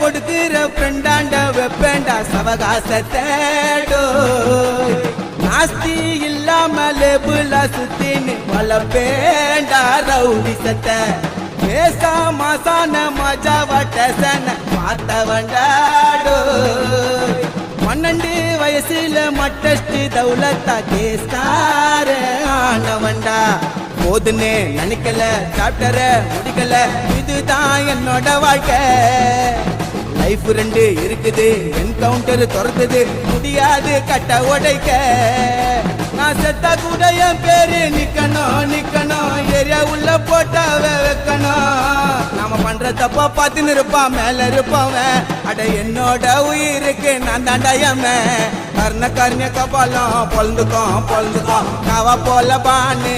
கொடுக்கிற ஃப்ரெண்டாண்ட வெப்பேண்டா சவகாசத்தேடோ நாஸ்தி இல்லாம லேபுல சுத்தின்னு வளப்பேண்டா ரவுடி சத்த பேசா மாசான மஜாவட்டசன பார்த்தவண்டாடோ 12 வயசுல மட்டஸ்ட் தௌலத்தா கேஸ்கார ஆனவண்டா போதுன்னு நினைக்கல சாப்டர முடிக்கல இதுதான் என்னோட வாழ்க்கை லைஃப் 2 இருக்குது என்கவுண்டர் துறந்தது முடியாது கட்ட உடைக்க நான் செத்தா கூட என் பேரு நிக்கணும் ஏரியா உள்ள போட்டாவ வைக்கணும் நாம பண்ற தப்பா பார்த்துன்னு இருப்பான் மேல இருப்பவன் அட என்னோட உயிருக்கு நான் தாண்டாயம கர்ண கபாலம் பொழுந்துக்கும் காவா போல பான்னு